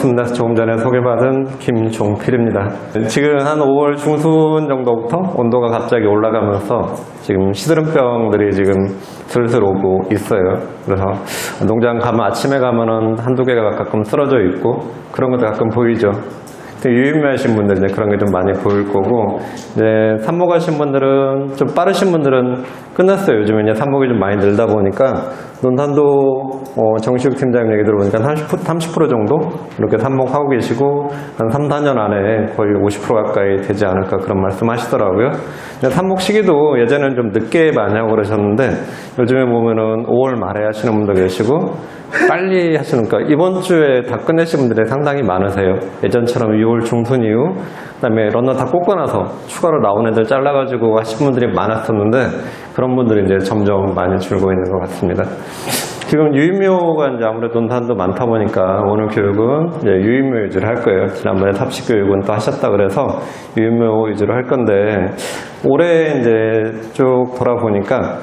반갑습니다. 조금 전에 소개받은 김종필입니다. 지금 한 5월 중순 정도부터 온도가 갑자기 올라가면서 지금 시드름병들이 지금 슬슬 오고 있어요. 그래서 농장 가면 아침에 가면은 한두 개가 가끔 쓰러져 있고 그런 것도 가끔 보이죠. 유의미하신 분들 이제 그런 게 좀 많이 보일 거고, 이제 삽목하신 분들은 좀 빠르신 분들은 끝났어요. 요즘에 이제 삽목이 좀 많이 늘다 보니까 논산도 정시욱 팀장님 얘기 들어보니까 30% 정도 이렇게 삽목하고 계시고 한 3, 4년 안에 거의 50% 가까이 되지 않을까 그런 말씀 하시더라고요. 삽목 시기도 예전에는 좀 늦게 많이 하고 그러셨는데 요즘에 보면은 5월 말에 하시는 분도 계시고 빨리 하시니까 이번 주에 다 끝내신 분들이 상당히 많으세요. 예전처럼 6월 중순 이후 그다음에 런너 다 꽂고 나서 추가로 나온 애들 잘라가지고 하신 분들이 많았었는데 그런 분들이 이제 점점 많이 줄고 있는 것 같습니다. 지금 유인묘가 이제 아무래도 논산도 많다 보니까 오늘 교육은 이제 유인묘 위주로 할 거예요. 지난번에 삽식 교육은 또 하셨다 그래서 유인묘 위주로 할 건데 올해 이제 쭉 돌아보니까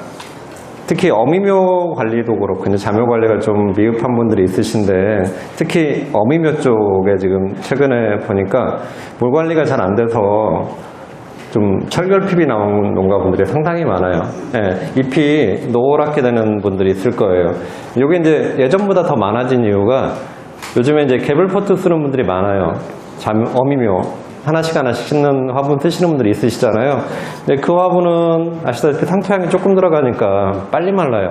특히 어미묘 관리도 그렇고 이제 자묘 관리가 좀 미흡한 분들이 있으신데 특히 어미묘 쪽에 지금 최근에 보니까 물 관리가 잘 안 돼서 좀 철결핍이 나온 농가분들이 상당히 많아요. 예, 잎이 노랗게 되는 분들이 있을 거예요. 이게 이제 예전보다 더 많아진 이유가 요즘에 이제 개불포트 쓰는 분들이 많아요. 어미묘 하나씩 심는 화분 쓰시는 분들이 있으시잖아요. 근데 그 화분은 아시다시피 상토양이 조금 들어가니까 빨리 말라요.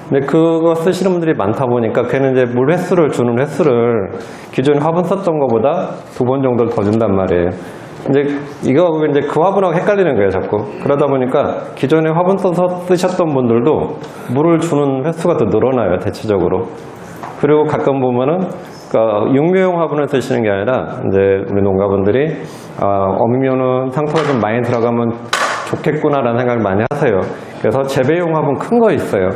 근데 그거 쓰시는 분들이 많다 보니까 걔는 이제 물 횟수를 주는 횟수를 기존에 화분 썼던 것보다 2번 정도를 더 준단 말이에요. 이제 이거 이제 그 화분하고 헷갈리는 거예요, 자꾸. 그러다 보니까 기존에 화분 써서 쓰셨던 분들도 물을 주는 횟수가 더 늘어나요, 대체적으로. 그리고 가끔 보면은 그러니까 육묘용 화분을 쓰시는 게 아니라 이제 우리 농가분들이 어미묘는 상토가 좀 많이 들어가면 좋겠구나라는 생각을 많이 하세요. 그래서 재배용 화분 큰 거 있어요.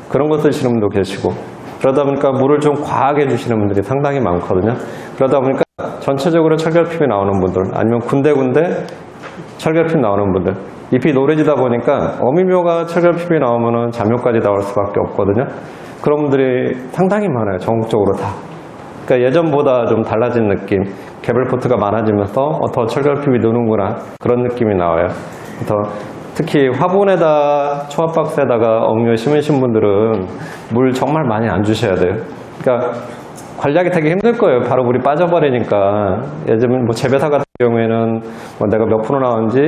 그런 거 쓰시는 분도 계시고 그러다 보니까 물을 좀 과하게 주시는 분들이 상당히 많거든요. 그러다 보니까 전체적으로 철결핍이 나오는 분들 아니면 군데군데 철결핍 나오는 분들 잎이 노래지다 보니까 어미묘가 철결핍이 나오면은 자묘까지 나올 수밖에 없거든요. 그런 분들이 상당히 많아요. 전국적으로 다. 그러니까 예전보다 좀 달라진 느낌, 개별포트가 많아지면서 더 철결핍이 느는구나 그런 느낌이 나와요. 그래서 특히 화분에다 초합박스에다가 어미묘 심으신 분들은 물 정말 많이 안 주셔야 돼요. 그러니까 관리하기 되게 힘들 거예요. 바로 물이 빠져버리니까. 예전에 뭐 재배사 같은 경우에는 뭐 내가 몇 프로 나온지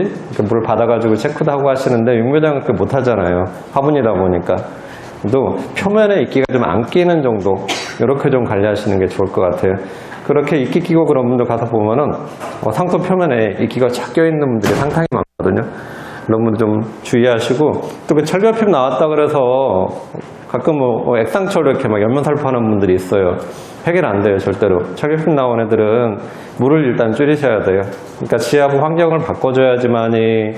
물 받아가지고 체크도 하고 하시는데 육묘장은 그렇게 못 하잖아요. 화분이다 보니까. 또 표면에 이끼가 좀 안 끼는 정도 이렇게 좀 관리하시는 게 좋을 것 같아요. 그렇게 이끼 끼고 그런 분들 가서 보면은 상토 표면에 이끼가 쫙 껴있는 분들이 상당히 많거든요. 그런 분들 좀 주의하시고 또 그 철결핍 나왔다 그래서 가끔 뭐 액상철 이렇게 막 연면살포하는 분들이 있어요. 해결 안 돼요, 절대로. 철결핍 나온 애들은 물을 일단 줄이셔야 돼요. 그러니까 지하부 환경을 바꿔줘야지만이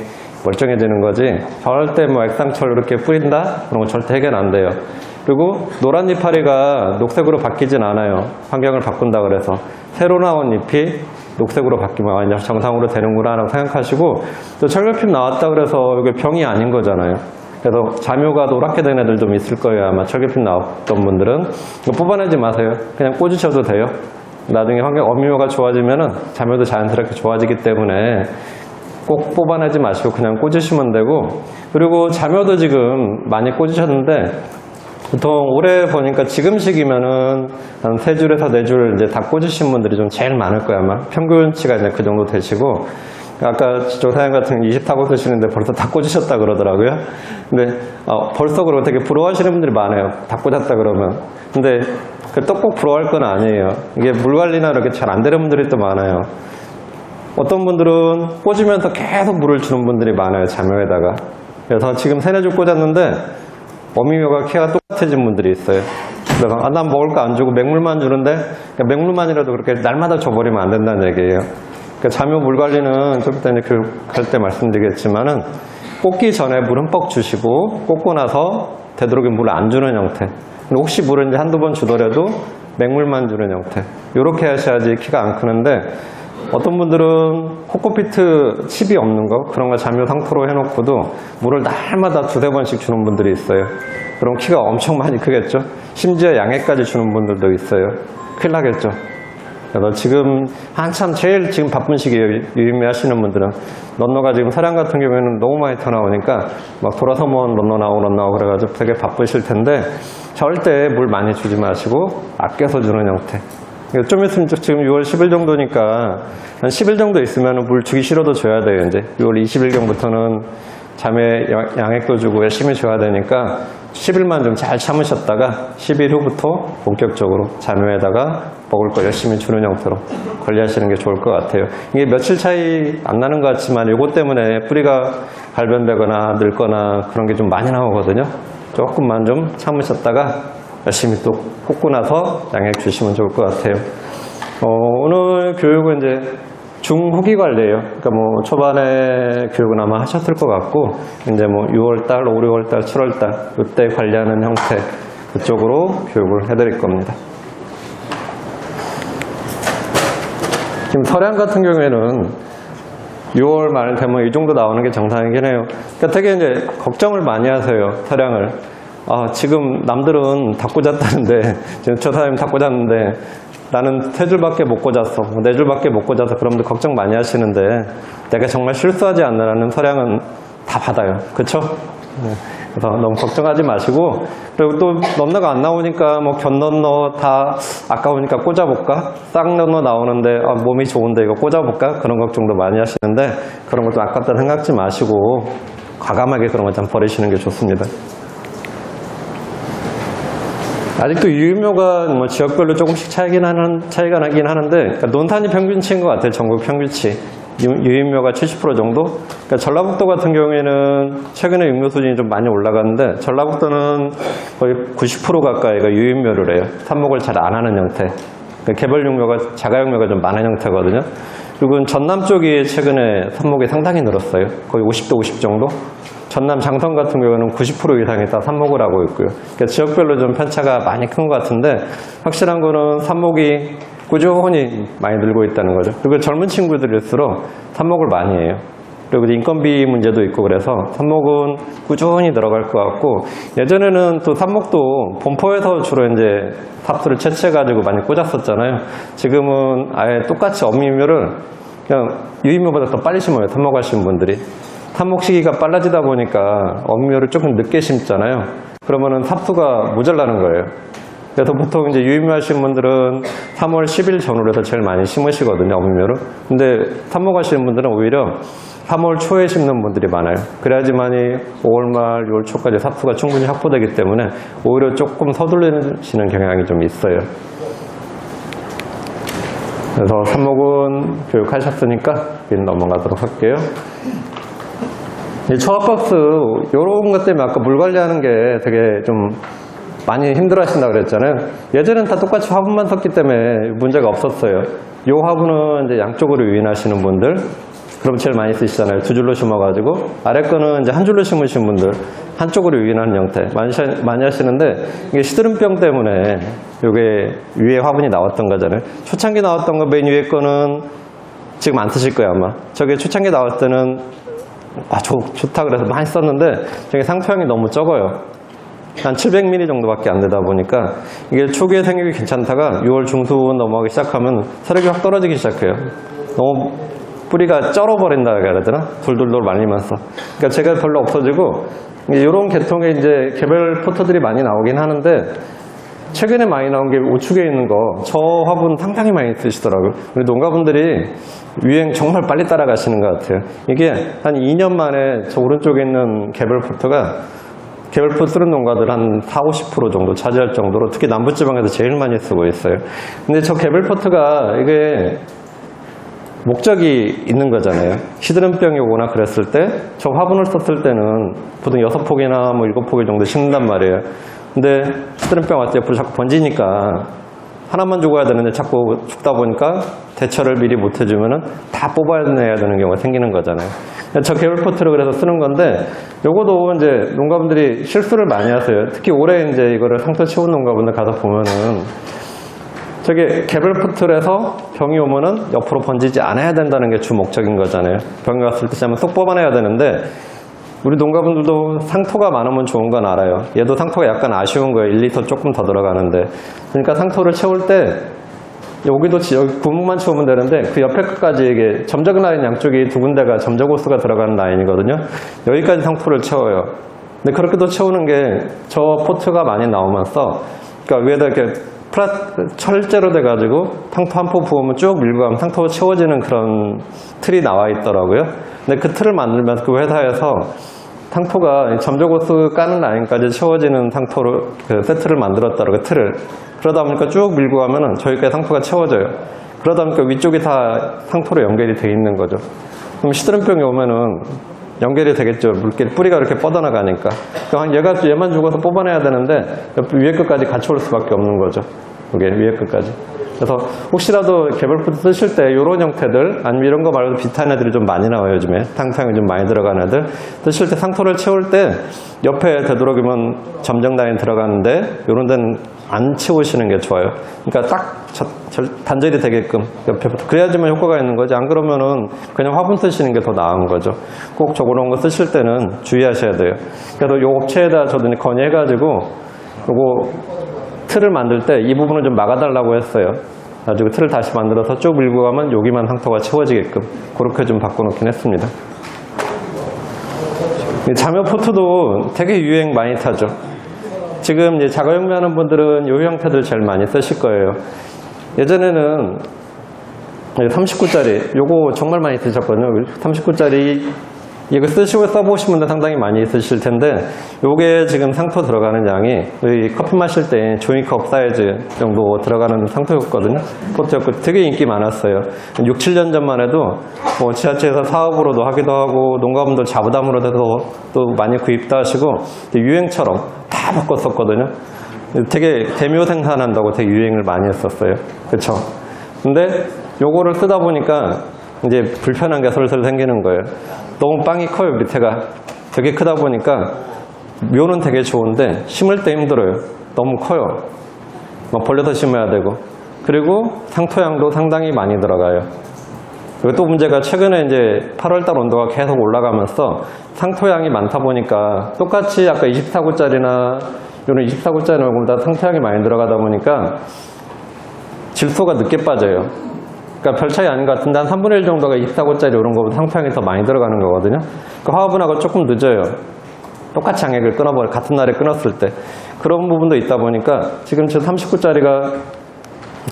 멀쩡해지는 거지. 절대 뭐 액상철 이렇게 뿌린다? 그런 거 절대 해결 안 돼요. 그리고 노란 이파리가 녹색으로 바뀌진 않아요. 환경을 바꾼다 그래서. 새로 나온 잎이 녹색으로 바뀌면 이제 정상으로 되는구나 라고 생각하시고 또 철결핍 나왔다 그래서 이게 병이 아닌 거잖아요. 그래서 자묘가 노랗게 된 애들 좀 있을 거예요. 아마 철결핍 나왔던 분들은. 이거 뽑아내지 마세요. 그냥 꽂으셔도 돼요. 나중에 어미묘가 좋아지면은 자묘도 자연스럽게 좋아지기 때문에 꼭 뽑아내지 마시고 그냥 꽂으시면 되고 그리고 자묘도 지금 많이 꽂으셨는데 보통 올해 보니까 지금 시기면은 한 3줄에서 4줄 이제 다 꽂으신 분들이 좀 제일 많을 거야 아마. 평균치가 이제 그 정도 되시고 아까 조사장 같은 20타고 쓰시는데 벌써 다 꽂으셨다 그러더라고요. 근데 벌써 그러고 되게 부러워하시는 분들이 많아요. 다 꽂았다 그러면. 근데 또 꼭 부러워할 건 아니에요. 이게 물 관리나 이렇게 잘 안 되는 분들이 또 많아요. 어떤 분들은 꽂으면서 계속 물을 주는 분들이 많아요, 자묘에다가. 그래서 지금 3-4줄 꽂았는데 어미묘가 키가 똑같아진 분들이 있어요. 그래서 난 먹을 거 안 주고 맹물만 주는데 맹물만이라도 그렇게 날마다 줘버리면 안 된다는 얘기예요. 그러니까 자묘 물 관리는 좀 이따 교육할 때 말씀드리겠지만은 꽂기 전에 물 흠뻑 주시고 꽂고 나서 되도록이면 물을 안 주는 형태. 혹시 물을 이제 한두 번 주더라도 맹물만 주는 형태. 이렇게 하셔야지 키가 안 크는데 어떤 분들은 코코피트 칩이 없는 거 그런 거 자묘 상토로 해놓고도 물을 날마다 2-3번씩 주는 분들이 있어요. 그럼 키가 엄청 많이 크겠죠. 심지어 양해까지 주는 분들도 있어요. 큰일 나겠죠. 그래서 지금 한참 제일 지금 바쁜 시기에 유의미 하시는 분들은 런너가 지금 사량 같은 경우에는 너무 많이 튀어나오니까 막 돌아서면 런너 나오고 그래가지고 되게 바쁘실 텐데 절대 물 많이 주지 마시고 아껴서 주는 형태. 좀 있으면 지금 6월 10일 정도니까 한 10일 정도 있으면 물 주기 싫어도 줘야 돼요. 이제 6월 20일경부터는 잠에 양액도 주고 열심히 줘야 되니까 10일만 좀 잘 참으셨다가 10일 후부터 본격적으로 잠에다가 먹을 거 열심히 주는 형태로 관리하시는 게 좋을 것 같아요. 이게 며칠 차이 안 나는 것 같지만 이것 때문에 뿌리가 발변되거나 늙거나 그런 게 좀 많이 나오거든요. 조금만 좀 참으셨다가 열심히 또 꽂고 나서 양액 주시면 좋을 것 같아요. 오늘 교육은 이제 중후기 관리예요. 그러니까 뭐 초반에 교육은 아마 하셨을 것 같고 이제 뭐 6월달, 5, 6월달, 7월달 이때 관리하는 형태 그쪽으로 교육을 해드릴 겁니다. 지금 설양 같은 경우에는 6월 말 되면 이 정도 나오는 게 정상이긴 해요. 그러니까 되게 이제 걱정을 많이 하세요. 설양을. 지금 남들은 다 꽂았다는데 지금 저 사람이 다 꽂았는데 나는 3줄밖에 못 꽂았어, 4줄밖에 못 꽂아서 그럼도 걱정 많이 하시는데 내가 정말 실수하지 않느라는 서량은 다 받아요. 그쵸? 그래서 너무 걱정하지 마시고, 그리고 또 런너가 안 나오니까 뭐 견런너 다 아까우니까 꽂아볼까? 쌍런너 나오는데 몸이 좋은데 이거 꽂아볼까? 그런 걱정도 많이 하시는데 그런 것도 아깝다 생각지 마시고 과감하게 그런 거 좀 버리시는 게 좋습니다. 아직도 유의묘가 뭐 지역별로 조금씩 차이가 나긴 하는데, 그러니까 논산이 평균치인 것 같아요. 전국 평균치. 유의묘가 70% 정도? 그러니까 전라북도 같은 경우에는 최근에 육묘 수준이 좀 많이 올라갔는데, 전라북도는 거의 90% 가까이가 유의묘를 해요. 삽목을 잘 안 하는 형태. 그러니까 개벌 육묘가, 자가 육묘가 좀 많은 형태거든요. 그리고 전남 쪽이 최근에 삽목이 상당히 늘었어요. 거의 50대 50 정도? 전남 장성 같은 경우는 90% 이상이 다 삽목을 하고 있고요. 그러니까 지역별로 좀 편차가 많이 큰 것 같은데, 확실한 거는 삽목이 꾸준히 많이 늘고 있다는 거죠. 그리고 젊은 친구들일수록 삽목을 많이 해요. 그리고 인건비 문제도 있고 그래서 삽목은 꾸준히 들어갈 것 같고, 예전에는 또 삽목도 본포에서 주로 이제 삽수를 채취해가지고 많이 꽂았었잖아요. 지금은 아예 똑같이 어미묘를 그냥 유의묘보다 더 빨리 심어요. 삽목하시는 분들이. 삽목 시기가 빨라지다 보니까 어미묘를 조금 늦게 심잖아요. 그러면은 삽수가 모자라는 거예요. 그래서 보통 이제 유의묘 하시는 분들은 3월 10일 전후로 해서 제일 많이 심으시거든요, 어미묘를. 근데 삽목 하시는 분들은 오히려 3월 초에 심는 분들이 많아요. 그래야지만이 5월 말, 6월 초까지 삽수가 충분히 확보되기 때문에 오히려 조금 서둘리시는 경향이 좀 있어요. 그래서 삽목은 교육하셨으니까 넘어가도록 할게요. 이 초합박스, 요런 것 때문에 아까 물 관리하는 게 되게 좀 많이 힘들어 하신다고 그랬잖아요. 예전엔 다 똑같이 화분만 섞기 때문에 문제가 없었어요. 요 화분은 이제 양쪽으로 유인하시는 분들, 그럼 제일 많이 쓰시잖아요. 2줄로 심어가지고. 아래 거는 이제 1줄로 심으신 분들, 한쪽으로 유인하는 형태 많이 하시는데, 이게 시드름병 때문에 요게 위에 화분이 나왔던 거잖아요. 초창기 나왔던 거 맨 위에 거는 지금 안 쓰실 거예요, 아마. 저게 초창기 나왔을 때는 좋다 그래서 많이 썼는데 저게 상표량이 너무 적어요. 한 700ml 정도밖에 안 되다 보니까 이게 초기에 생육이 괜찮다가 6월 중순 넘어가기 시작하면 세력이 확 떨어지기 시작해요. 너무 뿌리가 쩔어버린다 그래야 되나? 돌돌돌 말리면서. 그러니까 제가 별로 없어지고, 이런 계통의 이제 개별 포트들이 많이 나오긴 하는데, 최근에 많이 나온 게 우측에 있는 거, 저 화분 상당히 많이 쓰시더라고요. 우리 농가분들이 유행 정말 빨리 따라가시는 것 같아요. 이게 한 2년 만에 저 오른쪽에 있는 개별 포트가, 개별 포트 쓰는 농가들 한 40-50% 정도 차지할 정도로 특히 남부지방에서 제일 많이 쓰고 있어요. 근데 저 개별 포트가 이게 목적이 있는 거잖아요. 시드름병이 오거나 그랬을 때 저 화분을 썼을 때는 보통 6폭이나 뭐 7폭 정도 심는단 말이에요. 근데 시드름병 왔을 때 옆으로 자꾸 번지니까 하나만 죽어야 되는데 자꾸 죽다 보니까 대처를 미리 못 해주면은 다 뽑아내야 되는 경우가 생기는 거잖아요. 저 개별 포트를 그래서 쓰는 건데, 요거도 이제 농가분들이 실수를 많이 하세요. 특히 올해 이제 이거를 상토 치운 농가분들 가서 보면은 저게 개별 포트에서 병이 오면은 옆으로 번지지 않아야 된다는 게 주 목적인 거잖아요. 병이 왔을 때 한번 쏙 뽑아내야 되는데, 우리 농가분들도 상토가 많으면 좋은 건 알아요. 얘도 상토가 약간 아쉬운 거예요. 1리터 조금 더 들어가는데. 그러니까 상토를 채울 때 여기도 여기 구멍만 채우면 되는데 그 옆에 끝까지 이게 점적 라인 양쪽이 두 군데가 점적 호스가 들어가는 라인이거든요. 여기까지 상토를 채워요. 근데 그렇게도 채우는 게 저 포트가 많이 나오면서 그러니까 위에다 이렇게 철제로 돼가지고 상토 한 포 부으면 쭉 밀고 가면 상토가 채워지는 그런 틀이 나와 있더라고요. 근데 그 틀을 만들면서 그 회사에서 상토가 점적 호스 까는 라인까지 채워지는 상토를 그 세트를 만들었더라고요. 틀을. 그러다 보니까 쭉 밀고 가면은 저기까지 상토가 채워져요. 그러다 보니까 위쪽이 다 상토로 연결이 돼 있는 거죠. 그럼 시드름병이 오면은 연결이 되겠죠. 물길 뿌리가 이렇게 뻗어나가니까. 그러니까 얘만 죽어서 뽑아내야 되는데 위에 끝까지 같이 올 수밖에 없는 거죠. 이게 위에 끝까지. 그래서 혹시라도 개별포트 쓰실 때 이런 형태들 아니면 이런 거 말고도 비슷한 애들이 좀 많이 나와요. 요즘에 상토양이 좀 많이 들어가는 애들 쓰실 때 상토를 채울 때 옆에 되도록이면 점정 라인 들어가는데 이런 데는 안 채우시는 게 좋아요. 그러니까 딱 단절이 되게끔 옆에부터 그래야지만 효과가 있는 거지. 안 그러면은 그냥 화분 쓰시는 게 더 나은 거죠. 꼭 저런 거 쓰실 때는 주의하셔야 돼요. 그래서 요 업체에다 저도 건의해가지고 요거 틀을 만들 때 이 부분을 좀 막아달라고 했어요. 가지고 틀을 다시 만들어서 쭉 밀고 가면 여기만 상토가 채워지게끔 그렇게 좀 바꿔놓긴 했습니다. 자묘 포트도 되게 유행 많이 타죠. 지금 이제 자가용매 하는 분들은 이 형태들 제일 많이 쓰실 거예요. 예전에는 39짜리 요거 정말 많이 쓰셨거든요. 39짜리 이거 쓰시고 써보신 분들 상당히 많이 있으실 텐데 요게 지금 상토 들어가는 양이 우리 커피 마실 때 종이컵 사이즈 정도 들어가는 상토였거든요. 포트였고 되게 인기 많았어요. 6, 7년 전만 해도 뭐 지자체에서 사업으로도 하기도 하고 농가분들 자부담으로 해서 또 많이 구입도 하시고 유행처럼 다 바꿨었거든요. 되게 대묘 생산한다고 되게 유행을 많이 했었어요. 그쵸? 근데 요거를 쓰다 보니까 이제 불편한 게 슬슬 생기는 거예요. 너무 빵이 커요. 밑에가 되게 크다 보니까 묘는 되게 좋은데 심을 때 힘들어요. 너무 커요. 막 벌려서 심어야 되고 그리고 상토양도 상당히 많이 들어가요. 그리고 또 문제가 최근에 이제 8월달 온도가 계속 올라가면서 상토양이 많다 보니까 똑같이 아까 24구짜리나 이런 24구짜리는 다 상토양이 많이 들어가다 보니까 질소가 늦게 빠져요. 그러니까 별 차이 아닌 것 같은데 한 3분의 1 정도가 24구짜리 이런 거보다 상토양이 더 많이 들어가는 거거든요. 그러니까 화합분하고 조금 늦어요. 똑같이 양액을 끊어버려 같은 날에 끊었을 때 그런 부분도 있다 보니까 지금 저 39짜리가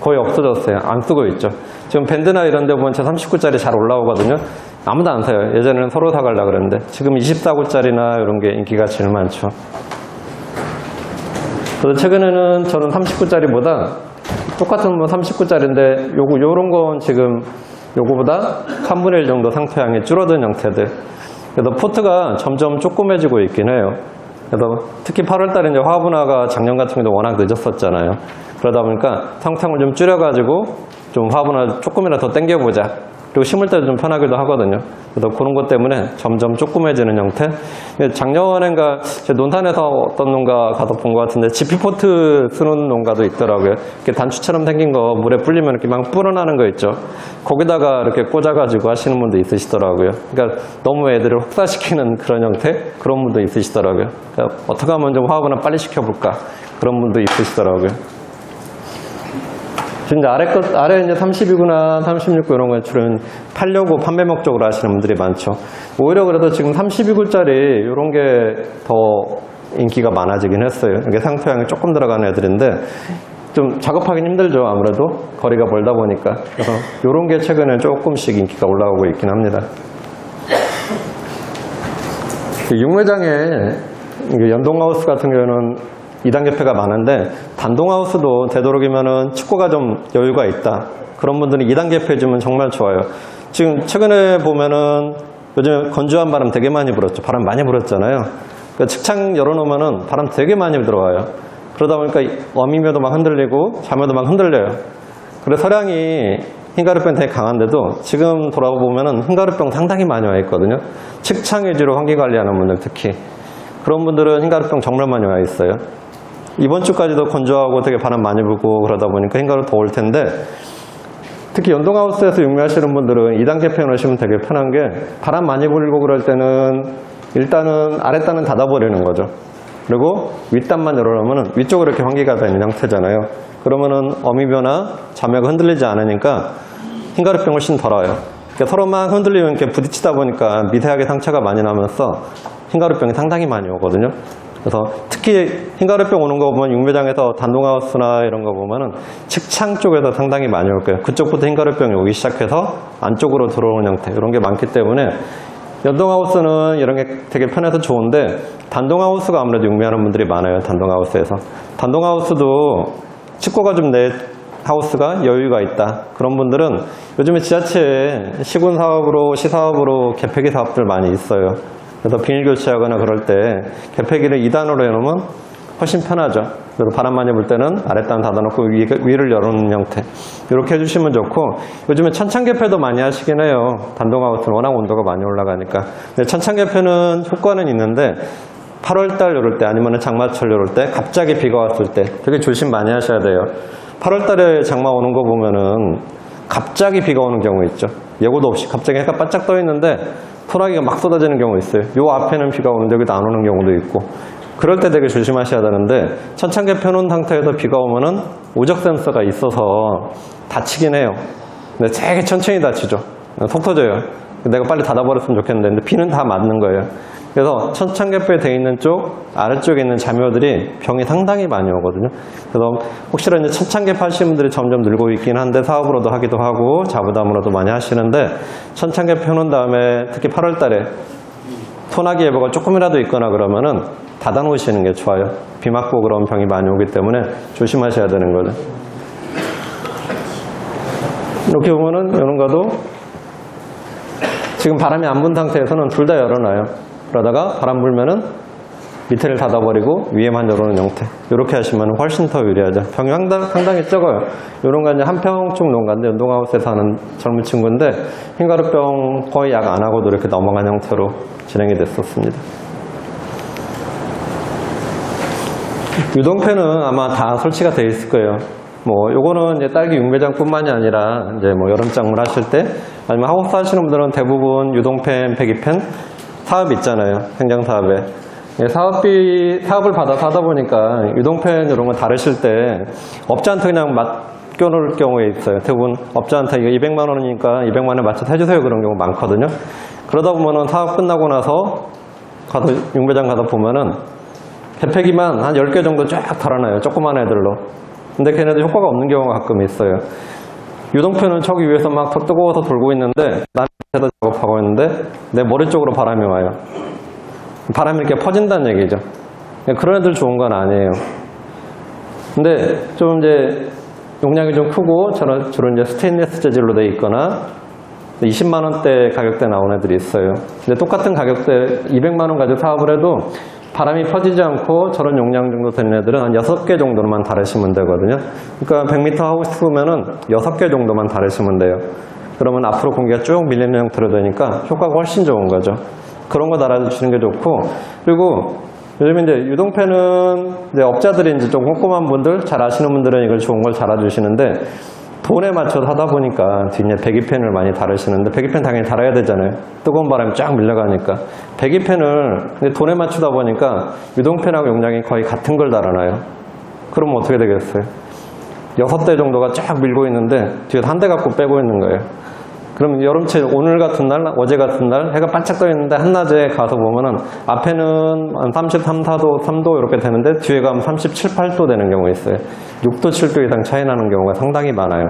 거의 없어졌어요. 안 쓰고 있죠. 지금 밴드나 이런 데 보면 저 39짜리 잘 올라오거든요. 아무도 안 사요. 예전에는 서로 사가려고 그랬는데 지금 24구짜리나 이런 게 인기가 제일 많죠. 그래서 최근에는 저는 39짜리보다 똑같은 뭐 39짜리인데 요런 건 지금 요거보다 3분의 1 정도 상토양이 줄어든 형태들. 그래서 포트가 점점 조그매지고 있긴 해요. 그래서 특히 8월달에 이제 화분화가 작년 같은 경우도 워낙 늦었었잖아요. 그러다 보니까 상토양을 좀 줄여가지고 좀 화분화 조금이라도 더 당겨보자. 그리고 심을 때도 좀 편하기도 하거든요. 그래서 그런 것 때문에 점점 조그매지는 형태. 작년엔가 논산에서 어떤 농가 가서 본 것 같은데 지피포트 쓰는 농가도 있더라고요. 이렇게 단추처럼 생긴 거 물에 불리면 이렇게 막 불어나는 거 있죠. 거기다가 이렇게 꽂아가지고 하시는 분도 있으시더라고요. 그러니까 너무 애들을 혹사시키는 그런 형태? 그런 분도 있으시더라고요. 그러니까 어떻게 하면 좀 화분을 빨리 시켜볼까? 그런 분도 있으시더라고요. 지금 아래 이제 32구나 36구 이런 거 주로 팔려고 판매 목적으로 하시는 분들이 많죠. 오히려 그래도 지금 32구짜리 이런 게 더 인기가 많아지긴 했어요. 이게 상토양이 조금 들어가는 애들인데 좀 작업하기 힘들죠. 아무래도 거리가 멀다 보니까. 그래서 이런 게 최근에 조금씩 인기가 올라오고 있긴 합니다. 육매장에 연동하우스 같은 경우는 2단 개폐가 많은데 단동하우스도 되도록이면은 축구가 좀 여유가 있다. 그런 분들은 2단 개폐 해주면 정말 좋아요. 지금 최근에 보면은 요즘에 건조한 바람 되게 많이 불었죠. 바람 많이 불었잖아요. 그러니까 측창 열어놓으면은 바람 되게 많이 들어와요. 그러다 보니까 어미묘도 막 흔들리고 자묘도 막 흔들려요. 그래서 서량이 흰가루병 되게 강한데도 지금 돌아보면은 흰가루병 상당히 많이 와 있거든요. 측창 위주로 환기 관리하는 분들 특히 그런 분들은 흰가루병 정말 많이 와 있어요. 이번 주까지도 건조하고 되게 바람 많이 불고 그러다 보니까 흰가루 더울 텐데 특히 연동하우스에서 육묘하시는 분들은 2단 개폐 넣으시면 되게 편한 게 바람 많이 불고 그럴 때는 일단은 아랫단은 닫아버리는 거죠. 그리고 윗단만 열어놓으면 위쪽으로 이렇게 환기가 되는 형태잖아요. 그러면은 어미뼈나 자매가 흔들리지 않으니까 흰가루병 훨씬 덜 와요. 그러니까 서로 막 흔들리면 이렇게 부딪히다 보니까 미세하게 상처가 많이 나면서 흰가루병이 상당히 많이 오거든요. 그래서 특히 흰가루병 오는 거 보면 육묘장에서 단동하우스나 이런 거 보면은 측창 쪽에서 상당히 많이 올 거예요. 그쪽부터 흰가루병이 오기 시작해서 안쪽으로 들어오는 형태 이런 게 많기 때문에 연동하우스는 이런 게 되게 편해서 좋은데 단동하우스가 아무래도 용매하는 분들이 많아요. 단동하우스에서. 단동하우스도 칩고가 좀 내 하우스가 여유가 있다. 그런 분들은 요즘에 지자체에 시군 사업으로 시사업으로 개폐기 사업들 많이 있어요. 그래서 비닐 교체하거나 그럴 때 개폐기를 2단으로 해놓으면 훨씬 편하죠. 그래서 바람 많이 불 때는 아랫단 닫아놓고 위를 열어놓는 형태 이렇게 해주시면 좋고, 요즘에 천창개폐도 많이 하시긴 해요. 단동하우스는 워낙 온도가 많이 올라가니까. 근데 천창개폐는 효과는 있는데 8월달 이럴 때 아니면 장마철 이럴 때 갑자기 비가 왔을 때 되게 조심 많이 하셔야 돼요. 8월달에 장마 오는 거 보면은 갑자기 비가 오는 경우 있죠. 예고도 없이 갑자기 해가 바짝 떠 있는데 소나기가 막 쏟아지는 경우 있어요. 요 앞에는 비가 오는데 여기도 안 오는 경우도 있고, 그럴 때 되게 조심하셔야 되는데, 천창개 펴놓은 상태에서 비가 오면은 오적 센서가 있어서 다치긴 해요. 근데 되게 천천히 다치죠. 속 터져요. 내가 빨리 닫아버렸으면 좋겠는데, 근데 비는 다 맞는 거예요. 그래서 천창개폐에 돼 있는 쪽 아래쪽에 있는 자묘들이 병이 상당히 많이 오거든요. 그래서 혹시나 이제 천창개폐 하시는 분들이 점점 늘고 있긴 한데 사업으로도 하기도 하고 자부담으로도 많이 하시는데, 천창개폐 펴놓은 다음에 특히 8월 달에 소나기 예보가 조금이라도 있거나 그러면은 닫아놓으시는 게 좋아요. 비 맞고 그런 병이 많이 오기 때문에 조심하셔야 되는 거죠. 이렇게 보면은 이런 거도 지금 바람이 안 분 상태에서는 둘 다 열어놔요. 그러다가 바람 불면은 밑에를 닫아버리고 위에만 열어놓은 형태. 이렇게 하시면 훨씬 더 유리하죠. 병이 상당히 적어요. 이런 건 이제 한평쪽 농가인데 연동하우스에서 하는 젊은 친구인데 흰가루병 거의 약 안 하고도 이렇게 넘어간 형태로 진행이 됐었습니다. 유동패는 아마 다 설치가 되어 있을 거예요. 뭐 요거는 이제 딸기 육매장뿐만이 아니라 이제 뭐 여름작물 하실 때 아니면 하우스 하시는 분들은 대부분 유동팬, 배기팬 사업 있잖아요. 생장 사업에. 사업을 받아서 하다 보니까 유동팬 이런 거 다루실 때 업자한테 그냥 맡겨놓을 경우에 있어요. 대부분 업자한테 이거 200만 원이니까 200만 원에 맞춰서 해주세요. 그런 경우 많거든요. 그러다 보면은 사업 끝나고 나서 육매장 가다 보면은 개폐기만 한 10개 정도 쫙 달아놔요. 조그만 애들로. 근데 걔네들 효과가 없는 경우가 가끔 있어요. 유동편은 저기 위에서 막 뜨거워서 돌고 있는데 나한테도 작업하고 있는데 내 머리 쪽으로 바람이 와요. 바람이 이렇게 퍼진다는 얘기죠. 그런 애들 좋은 건 아니에요. 근데 좀 이제 용량이 좀 크고 주로 이제 스테인리스 재질로 돼 있거나 20만 원대 가격대 나온 애들이 있어요. 근데 똑같은 가격대 200만 원 가지고 사업을 해도 바람이 퍼지지 않고 저런 용량 정도 되는 애들은 한 6개 정도만 다루시면 되거든요. 그러니까 100m 하우스면은 6개 정도만 다루시면 돼요. 그러면 앞으로 공기가 쭉 밀리는 형태로 되니까 효과가 훨씬 좋은 거죠. 그런 거 달아주시는 게 좋고, 그리고 요즘 이제 유동팬은 이제 업자들이 이제 좀 꼼꼼한 분들, 잘 아시는 분들은 이걸 좋은 걸 달아주시는데, 돈에 맞춰서 하다 보니까 뒤에 배기팬을 많이 다루시는데, 배기팬 당연히 달아야 되잖아요. 뜨거운 바람이 쫙 밀려가니까. 배기팬을 돈에 맞추다 보니까 유동팬하고 용량이 거의 같은 걸 달아놔요. 그러면 어떻게 되겠어요? 6대 정도가 쫙 밀고 있는데 뒤에서 한 대 갖고 빼고 있는 거예요. 그럼 여름철 오늘 같은 날, 어제 같은 날 해가 반짝 떠 있는데 한낮에 가서 보면은 앞에는 한 33, 4도, 3도 이렇게 되는데 뒤에 가면 37, 8도 되는 경우가 있어요. 6도, 7도 이상 차이 나는 경우가 상당히 많아요.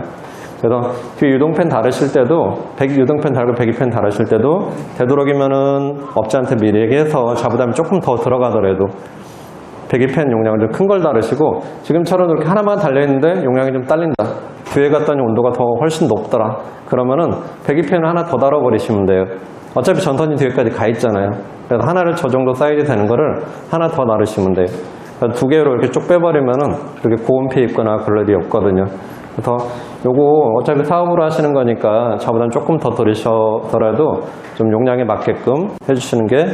그래서 뒤에 유동팬 다루실 때도 유동팬 달고 배기팬 다루실 때도 되도록이면은 업자한테 미리 얘기해서 자부담이 조금 더 들어가더라도 배기팬 용량을 좀 큰 걸 다루시고, 지금처럼 이렇게 하나만 달려있는데 용량이 좀 딸린다, 뒤에 갔더니 온도가 더 훨씬 높더라, 그러면은 배기팬을 하나 더 달아버리시면 돼요. 어차피 전선이 뒤에까지 가 있잖아요. 그래서 하나를 저 정도 사이즈 되는 거를 하나 더 나르시면 돼요. 그래서 2개로 이렇게 쭉 빼버리면은 그렇게 고온 피해 있거나 그럴 일이 없거든요. 그래서 요거 어차피 사업으로 하시는 거니까 저보다는 조금 더 들이셔더라도 좀 용량에 맞게끔 해주시는 게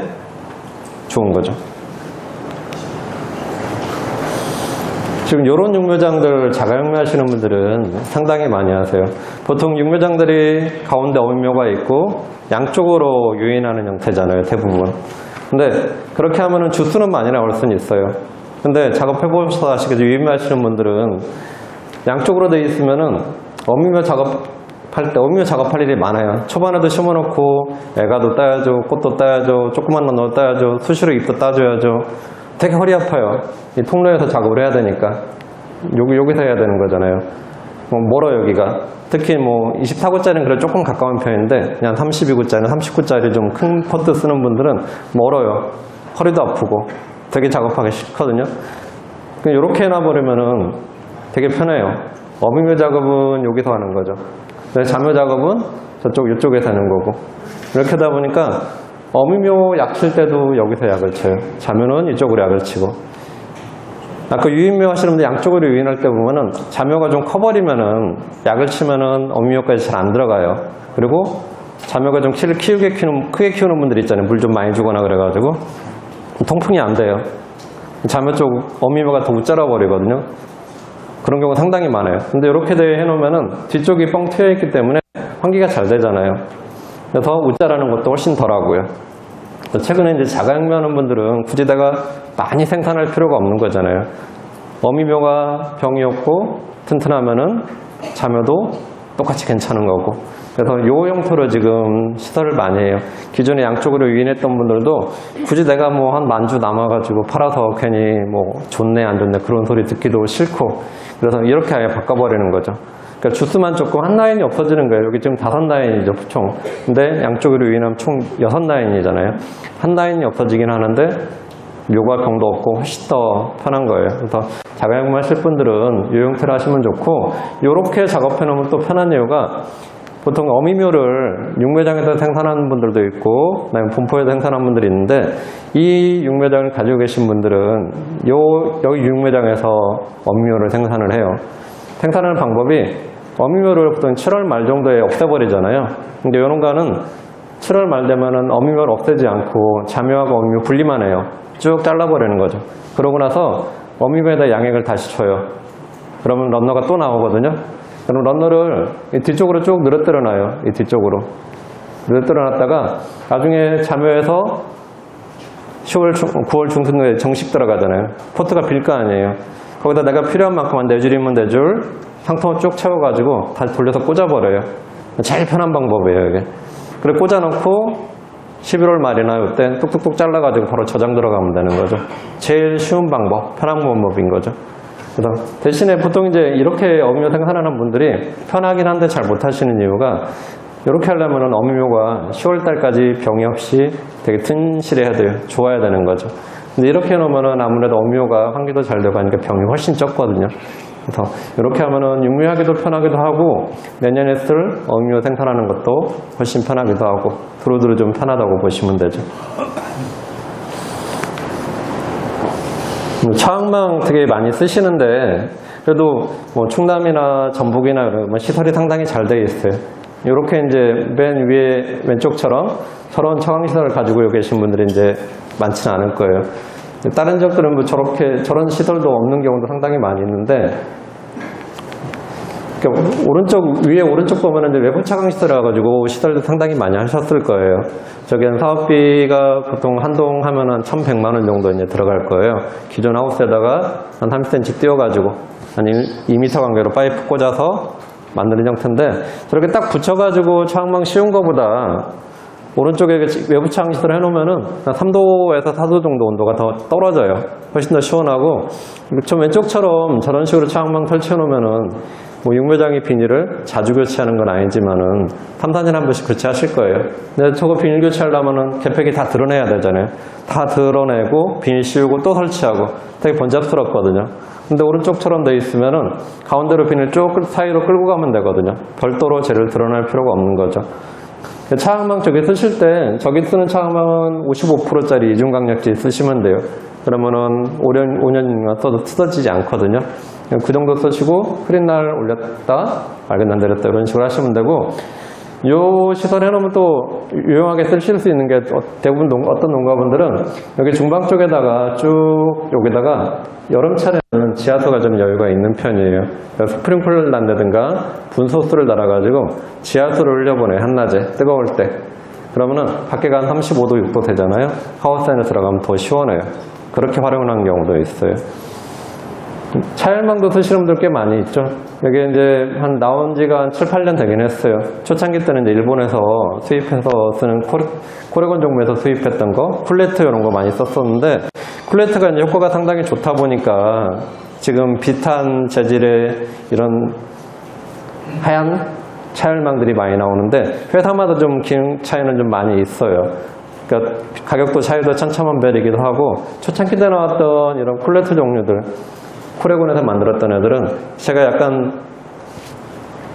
좋은 거죠. 지금 이런 육묘장들 자가육묘 하시는 분들은 상당히 많이 하세요. 보통 육묘장들이 가운데 어미묘가 있고 양쪽으로 유인하는 형태잖아요, 대부분. 근데 그렇게 하면은 주스는 많이 나올 수는 있어요. 근데 작업해보셔서 아시겠죠? 유의미하시는 분들은 양쪽으로 돼 있으면은 어미묘 작업할 때 어미묘 작업할 일이 많아요. 초반에도 심어놓고 애가도 따야죠, 꽃도 따야죠, 조그만 놈도 따야죠, 수시로 잎도 따줘야죠. 되게 허리 아파요. 이 통로에서 작업을 해야 되니까. 여기서 해야 되는 거잖아요. 멀어 여기가. 특히 24구짜리는 그래 조금 가까운 편인데 그냥 32구짜리, 39구짜리 좀 큰 포트 쓰는 분들은 멀어요. 허리도 아프고 되게 작업하기 싫거든요. 이렇게 해놔버리면은 되게 편해요. 어미묘 작업은 여기서 하는 거죠. 자묘 작업은 이쪽에서 하는 거고. 이렇게 하다 보니까 어미묘 약 칠 때도 여기서 약을 쳐요. 자묘는 이쪽으로 약을 치고. 아까 유인묘 하시는 분들 양쪽으로 유인할 때 보면은 자묘가 좀 커버리면은 약을 치면은 어미묘까지 잘 안 들어가요. 그리고 자묘가 좀 키를 크게 키우는 분들 있잖아요. 물 좀 많이 주거나 그래가지고 통풍이 안 돼요. 자묘 쪽 어미묘가 더 웃자라 버리거든요. 그런 경우 상당히 많아요. 근데 이렇게 해놓으면은 뒤쪽이 뻥 트여 있기 때문에 환기가 잘 되잖아요. 그래서 웃자라는 것도 훨씬 덜하고요. 최근에 이제 자가용묘 하는 분들은 굳이 내가 많이 생산할 필요가 없는 거잖아요. 어미묘가 병이 없고 튼튼하면은 자묘도 똑같이 괜찮은 거고. 그래서 요 형태로 지금 시설을 많이 해요. 기존에 양쪽으로 유인했던 분들도 굳이 내가 한 만주 남아가지고 팔아서 괜히 좋네 안 좋네 그런 소리 듣기도 싫고, 그래서 이렇게 아예 바꿔버리는 거죠. 그러니까 주스만 조금 한 라인이 없어지는 거예요. 여기 지금 5라인이죠, 총. 근데 양쪽으로 유인하면 총 6라인이잖아요. 한 라인이 없어지긴 하는데 묘가 병도 없고 훨씬 더 편한 거예요. 그래서 자가용무 하실 분들은 이 형태로 하시면 좋고, 이렇게 작업해 놓으면 또 편한 이유가 보통 어미묘를 육묘장에서 생산하는 분들도 있고 그다음에 본포에서 생산하는 분들이 있는데, 이 육묘장을 가지고 계신 분들은 여기 육묘장에서 어미묘를 생산을 해요. 생산하는 방법이 어미묘를 보통 7월 말 정도에 없애버리잖아요. 근데 이런 거는 7월 말 되면은 어미묘를 없애지 않고 자묘하고 어미묘 분리만 해요. 쭉 잘라버리는 거죠. 그러고 나서 어미묘에다 양액을 다시 쳐요. 그러면 런너가 또 나오거든요. 그럼 런너를 뒤쪽으로 쭉 늘어뜨려 놔요. 이 뒤쪽으로 늘어뜨려 놨다가 나중에 자묘에서 9월 중순에 정식 들어가잖아요. 포트가 빌 거 아니에요. 거기다 내가 필요한 만큼 한 4줄이면 4줄 상통을 쭉 채워가지고 다시 돌려서 꽂아버려요. 제일 편한 방법이에요, 이게. 그리고 꽂아놓고 11월 말이나 이때 뚝뚝뚝 잘라가지고 바로 저장 들어가면 되는 거죠. 제일 쉬운 방법, 편한 방법인 거죠. 그래서 대신에 보통 이제 이렇게 어미묘 생산하는 분들이 편하긴 한데 잘 못하시는 이유가, 이렇게 하려면 어미묘가 10월달까지 병이 없이 되게 튼실해야 돼요. 좋아야 되는 거죠. 근데 이렇게 해놓으면 아무래도 어미묘가 환기도 잘 되고 하니까 병이 훨씬 적거든요. 그래서 이렇게 하면은 육묘하기도 편하기도 하고, 내년에 쓸 어미묘 생산하는 것도 훨씬 편하기도 하고, 두루두루 좀 편하다고 보시면 되죠. 차항망 되게 많이 쓰시는데, 그래도 충남이나 전북이나 시설이 상당히 잘 되어 있어요. 이렇게 이제 맨 위에 왼쪽처럼 저런 차항시설을 가지고 계신 분들이 이제 많지는 않을 거예요. 다른 지역들은 저런 시설도 없는 경우도 상당히 많이 있는데, 위에 오른쪽 보면 이제 외부 차광시설을 가지고 시설도 상당히 많이 하셨을 거예요. 저기는 사업비가 보통 한 동 하면 한 1,100만 원 정도 이제 들어갈 거예요. 기존 하우스에다가 한 30cm 띄워가지고 한 2m 간격으로 파이프 꽂아서 만드는 형태인데, 저렇게 딱 붙여가지고 차광망 씌운 거보다 오른쪽에 외부 차광시설을 해놓으면은 3도에서 4도 정도 온도가 더 떨어져요. 훨씬 더 시원하고, 저 왼쪽처럼 저런 식으로 차광망 설치해놓으면은 육묘장의 비닐을 자주 교체하는 건 아니지만은 3, 4년에 한 번씩 교체하실 거예요. 근데 저거 비닐 교체하려면은 개팩이 다 드러내야 되잖아요. 다 드러내고 비닐 씌우고 또 설치하고 되게 번잡스럽거든요. 근데 오른쪽처럼 돼 있으면은 가운데로 비닐 쭉 사이로 끌고 가면 되거든요. 별도로 쟤를 드러낼 필요가 없는 거죠. 차광망 저기 쓰실 때, 저기 쓰는 차광망은 55%짜리 이중강력지 쓰시면 돼요. 그러면은 5년이면 써도 뜯어지지 않거든요. 그 정도 쓰시고 흐린 날 올렸다, 맑은 날 내렸다 이런 식으로 하시면 되고, 요 시설 해놓으면 또 유용하게 쓰실 수 있는 게, 대부분 어떤 농가분들은 여기 중방 쪽에다가 쭉 여기다가 여름철에는 지하수가 좀 여유가 있는 편이에요. 그래서 스프링클러를 난다든가 분소스를 달아가지고 지하수를 흘려보내요. 한낮에 뜨거울 때. 그러면은 밖에가 한 35도, 6도 되잖아요. 하우스 안에 들어가면 더 시원해요. 그렇게 활용하는 경우도 있어요. 차열망도 쓰시는 분들 꽤 많이 있죠. 이게 이제 나온 지가 한 7, 8년 되긴 했어요. 초창기 때는 이제 일본에서 수입해서 쓰는 코레곤 종류에서 수입했던 거, 쿨레트 이런 거 많이 썼었는데, 쿨레트가 이제 효과가 상당히 좋다 보니까 지금 비탄 재질의 이런 하얀 차열망들이 많이 나오는데, 회사마다 좀 기능 차이는 좀 많이 있어요. 그러니까 가격도 차이도 천차만별이기도 하고, 초창기 때 나왔던 이런 쿨레트 종류들, 코레곤에서 만들었던 애들은 제가 약간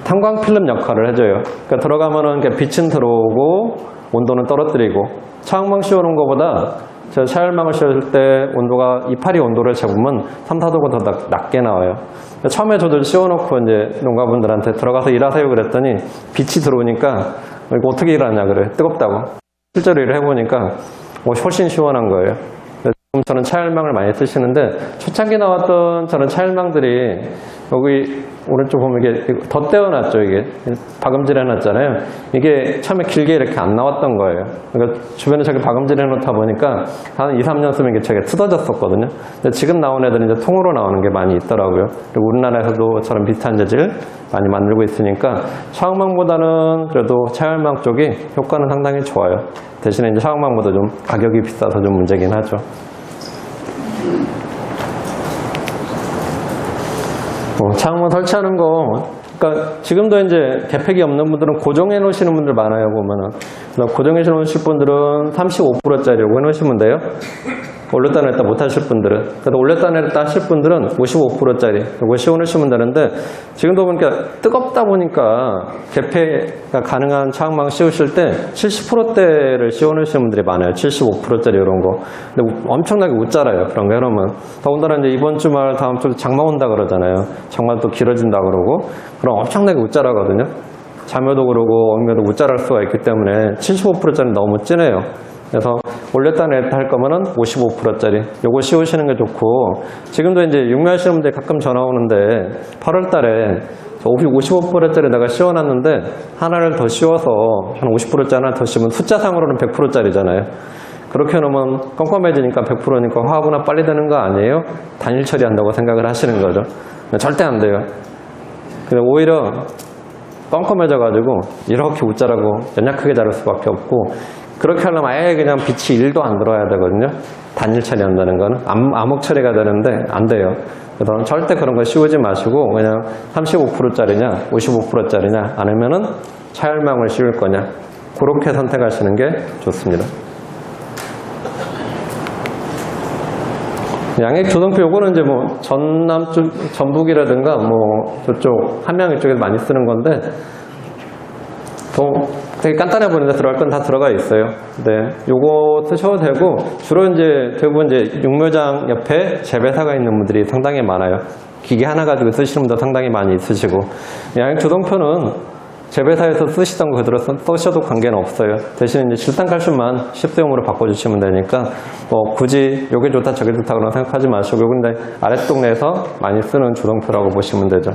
탄광 필름 역할을 해줘요. 그러니까 들어가면은 빛은 들어오고 온도는 떨어뜨리고, 차열망 씌워놓은 것보다 제가 차열망을 씌웠을 때 온도가 이파리 온도를 재보면 3, 4도가 더 낮게 나와요. 처음에 저도 씌워놓고 이제 농가분들한테 들어가서 일하세요 그랬더니 빛이 들어오니까 이거 어떻게 일하냐 그래. 뜨겁다고. 실제로 일을 해보니까 훨씬 시원한 거예요. 지금 저는 차열망을 많이 쓰시는데, 초창기 나왔던 저는 차열망들이 여기 오른쪽 보면 이게 더 떼어놨죠. 이게 박음질 해놨잖아요. 이게 처음에 길게 이렇게 안 나왔던 거예요. 그러니까 주변에 저기 박음질 해놓다 보니까 한 2, 3년 쓰면 이게 저게 뜯어졌었거든요. 근데 지금 나온 애들은 이제 통으로 나오는 게 많이 있더라고요. 그리고 우리나라에서도 저런 비슷한 재질 많이 만들고 있으니까 차열망보다는 그래도 차열망 쪽이 효과는 상당히 좋아요. 대신에 이제 차열망보다 좀 가격이 비싸서 좀 문제긴 하죠. 차열망 설치하는 거, 그러니까 지금도 이제 개팩이 없는 분들은 고정해 놓으시는 분들 많아요, 보면은. 고정해 놓으실 분들은 35%짜리라고 해 놓으시면 돼요. 올렸다 냈다 못 하실 분들은. 그래도 올렸다 냈다 하실 분들은 55%짜리 이거 씌워놓으시면 되는데, 지금도 보니까 뜨겁다 보니까 개폐가 가능한 차열망 씌우실 때 70%대를 씌워놓으시는 분들이 많아요. 75%짜리 이런 거. 근데 엄청나게 웃자라요. 그런 거 해놓으면. 더군다나 이제 이번 주말 다음 주 장마 온다 그러잖아요. 장마 또 길어진다 그러고. 그럼 엄청나게 웃자라거든요. 자묘도 그러고 엉매도 웃자랄 수가 있기 때문에 75%짜리 너무 진해요. 그래서 올렸다 냈다 할 거면은 55%짜리 요거 씌우시는 게 좋고, 지금도 이제 육묘하시는 분들 가끔 전화 오는데 8월 달에 55%짜리 내가 씌워놨는데 하나를 더 씌워서 한 50%짜리 하나 더 씌우면 숫자상으로는 100%짜리잖아요. 그렇게 해놓으면 껌껌해지니까 100%니까 화하거나 빨리 되는 거 아니에요? 단일 처리한다고 생각을 하시는 거죠. 절대 안 돼요. 근데 오히려 껌껌해져가지고 이렇게 웃자라고 연약하게 자를 수밖에 없고, 그렇게 하려면 아예 그냥 빛이 1도 안 들어와야 되거든요. 단일 처리한다는 거는 암흑 처리가 되는데 안 돼요. 그래서 절대 그런 거 씌우지 마시고 그냥 35%짜리냐 55%짜리냐 아니면은 차열망을 씌울 거냐, 그렇게 선택하시는 게 좋습니다. 양액 조성표 요거는 이제 뭐 전남 쪽 전북이라든가 뭐 저쪽 함양 이쪽에서 많이 쓰는 건데, 되게 간단해 보이는데 들어갈 건 다 들어가 있어요. 네, 요거 쓰셔도 되고, 주로 이제 대부분 이제 육묘장 옆에 재배사가 있는 분들이 상당히 많아요. 기계 하나 가지고 쓰시는 분도 상당히 많이 있으시고, 양액 조성표는 재배사에서 쓰시던 거 그대로 쓰셔도 관계는 없어요. 대신 이제 질탄칼슘만 십수용으로 바꿔주시면 되니까 뭐 굳이 요게 좋다 저게 좋다 그런 생각하지 마시고, 근데 아랫동네에서 많이 쓰는 조성표라고 보시면 되죠.